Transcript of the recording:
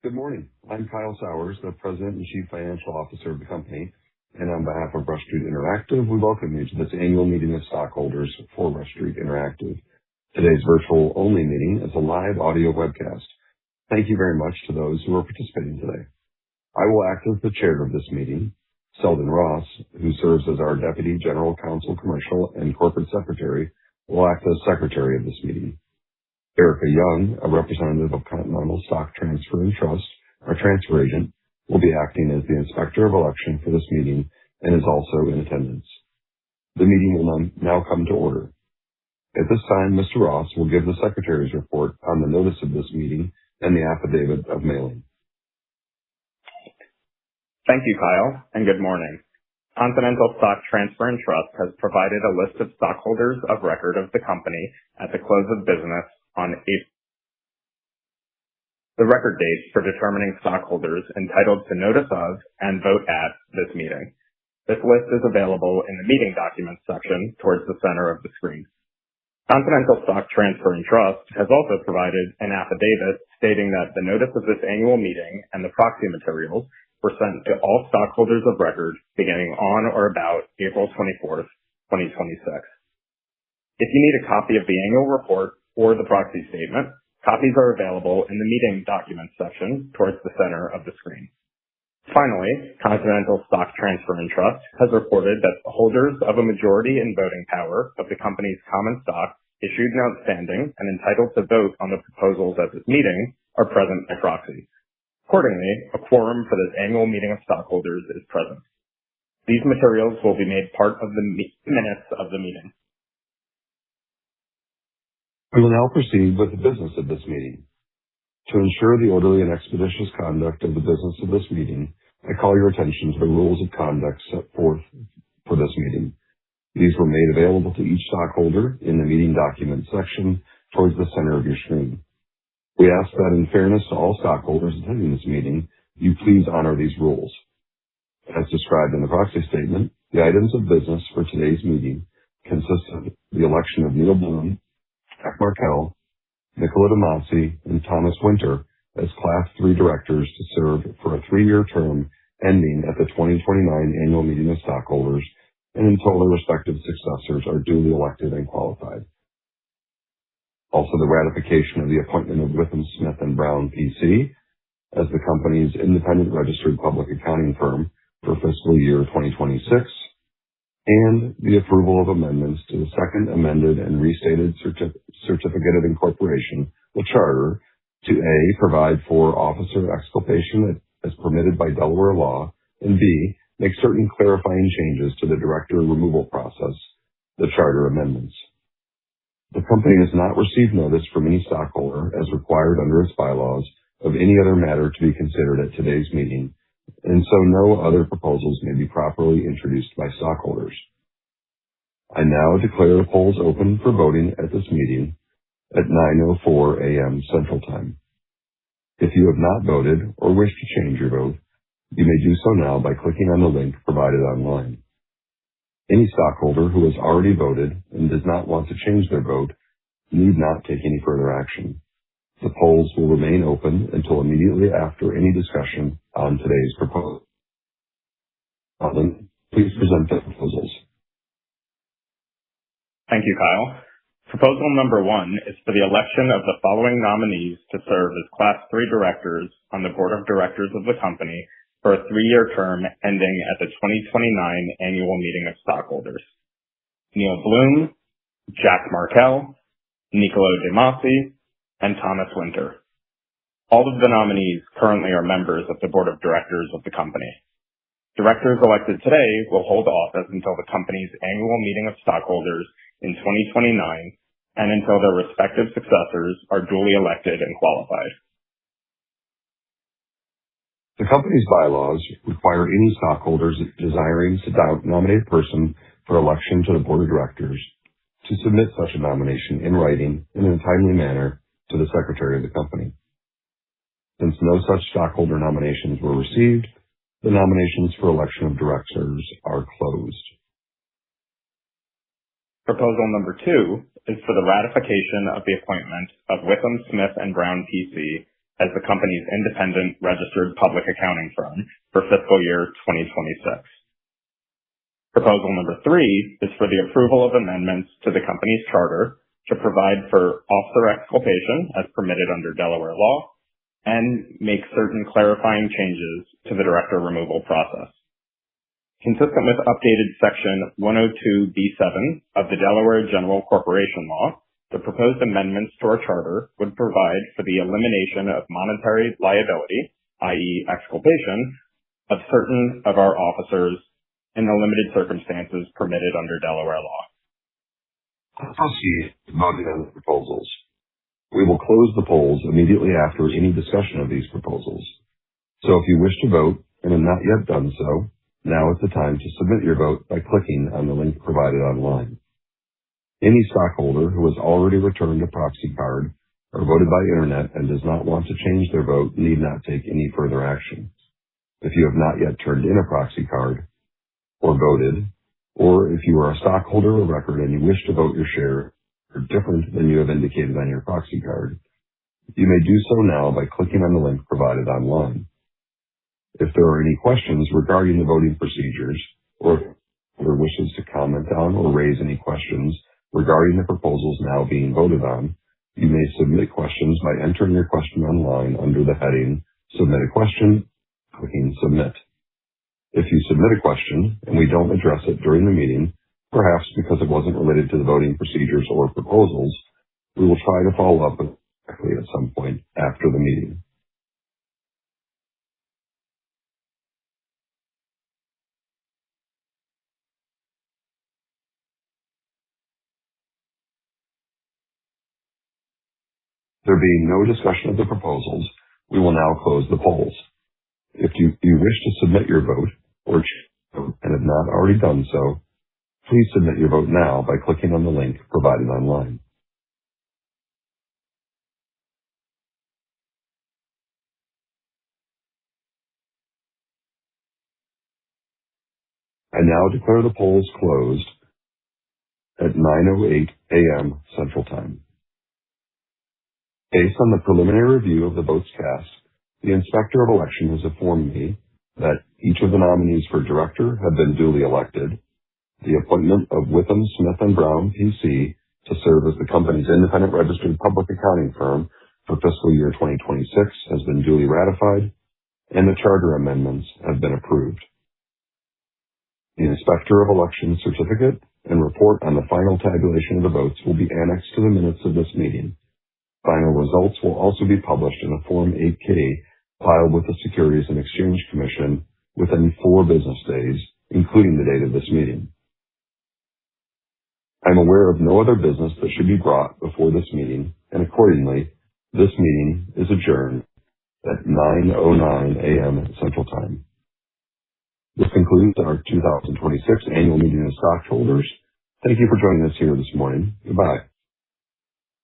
Good morning. I'm Kyle Sowers, the President and Chief Financial Officer of the company, and on behalf of Rush Street Interactive, we welcome you to this annual meeting of stockholders for Rush Street Interactive. Today's virtual-only meeting is a live audio webcast. Thank you very much to those who are participating today. I will act as the chair of this meeting. Selden Ross, who serves as our Deputy General Counsel Commercial and Corporate Secretary, will act as Secretary of this meeting. Erica Young, a representative of Continental Stock Transfer and Trust, our transfer agent, will be acting as the Inspector of Election for this meeting and is also in attendance. The meeting will now come to order. At this time, Mr. Ross will give the Secretary's report on the notice of this meeting and the affidavit of mailing. Thank you, Kyle, and good morning. Continental Stock Transfer and Trust has provided a list of stockholders of record of the company at the close of business on the record date for determining stockholders entitled to notice of and vote at this meeting. This list is available in the meeting documents section towards the center of the screen. Continental Stock Transfer and Trust has also provided an affidavit stating that the notice of this annual meeting and the proxy materials were sent to all stockholders of record beginning on or about April 24th, 2026. If you need a copy of the annual report or the proxy statement, copies are available in the meeting documents section towards the center of the screen. Finally, Continental Stock Transfer and Trust has reported that the holders of a majority in voting power of the company's common stock issued and outstanding and entitled to vote on the proposals at this meeting are present by proxy. Accordingly, a quorum for this annual meeting of stockholders is present. These materials will be made part of the minutes of the meeting. We will now proceed with the business of this meeting. To ensure the orderly and expeditious conduct of the business of this meeting, I call your attention to the rules of conduct set forth for this meeting. These were made available to each stockholder in the meeting documents section towards the center of your screen. We ask that in fairness to all stockholders attending this meeting, you please honor these rules. As described in the proxy statement, the items of business for today's meeting consist of the election of Neil Bloom, Jack Markell, Nicola DeMasi, and Thomas Winter as Class 3 directors to serve for a 3-year term ending at the 2029 Annual Meeting of Stockholders and until their respective successors are duly elected and qualified. Also, the ratification of the appointment of Withum Smith & Brown, P.C. as the company's independent registered public accounting firm for fiscal year 2026, and the approval of amendments to the second amended and restated certificate of incorporation, the charter, to A, provide for officer exculpation as permitted by Delaware law, and B, make certain clarifying changes to the director removal process, the charter amendments. The company has not received notice from any stockholder, as required under its bylaws, of any other matter to be considered at today's meeting, and so no other proposals may be properly introduced by stockholders. I now declare the polls open for voting at this meeting at 9:04 a.m. Central Time. If you have not voted or wish to change your vote, you may do so now by clicking on the link provided online. Any stockholder who has already voted and does not want to change their vote need not take any further action. The polls will remain open until immediately after any discussion on today's proposal. Alan, please present the proposals. Thank you, Kyle. Proposal number 1 is for the election of the following nominees to serve as Class 3 directors on the Board of Directors of the company for a 3-year term ending at the 2029 Annual Meeting of Stockholders. Neil Bloom, Jack Markell, Nicola DeMasi, and Thomas Winter. All of the nominees currently are members of the Board of Directors of the company. Directors elected today will hold office until the company's Annual Meeting of Stockholders in 2029 and until their respective successors are duly elected and qualified. The company's bylaws require any stockholders desiring to nominate a person for election to the Board of Directors to submit such a nomination in writing in a timely manner to the Secretary of the company. Since no such stockholder nominations were received, the nominations for election of directors are closed. Proposal number 2 is for the ratification of the appointment of Withum Smith & Brown, P.C. as the company's independent registered public accounting firm for fiscal year 2026. Proposal number 3 is for the approval of amendments to the company's charter to provide for officer exculpation as permitted under Delaware law and make certain clarifying changes to the director removal process. Consistent with updated Section 102(b)(7) of the Delaware General Corporation Law, the proposed amendments to our charter would provide for the elimination of monetary liability, i.e. exculpation, of certain of our officers in the limited circumstances permitted under Delaware law. Let's proceed to voting on the proposals. We will close the polls immediately after any discussion of these proposals. So if you wish to vote and have not yet done so, now is the time to submit your vote by clicking on the link provided online. Any stockholder who has already returned a proxy card or voted by internet and does not want to change their vote need not take any further action. If you have not yet turned in a proxy card or voted, or if you are a stockholder of record and you wish to vote your share different than you have indicated on your proxy card, you may do so now by clicking on the link provided online. If there are any questions regarding the voting procedures, or if there wishes to comment on or raise any questions regarding the proposals now being voted on, you may submit questions by entering your question online under the heading Submit a Question, clicking Submit. If you submit a question and we don't address it during the meeting, perhaps because it wasn't related to the voting procedures or proposals, we will try to follow up directly at some point after the meeting. There being no discussion of the proposals, we will now close the polls. If you wish to submit your vote or and have not already done so, please submit your vote now by clicking on the link provided online. I now declare the polls closed at 9:08 a.m. Central Time. Based on the preliminary review of the votes cast, the Inspector of Election has informed me that each of the nominees for director have been duly elected, the appointment of Withum Smith & Brown, P.C. to serve as the company's independent registered public accounting firm for fiscal year 2026 has been duly ratified, and the charter amendments have been approved. The Inspector of Election certificate and report on the final tabulation of the votes will be annexed to the minutes of this meeting. Final results will also be published in a Form 8-K filed with the Securities and Exchange Commission within 4 business days, including the date of this meeting. I am aware of no other business that should be brought before this meeting, and accordingly, this meeting is adjourned at 9:09 a.m. Central Time. This concludes our 2026 Annual Meeting of Stockholders. Thank you for joining us here this morning. Goodbye.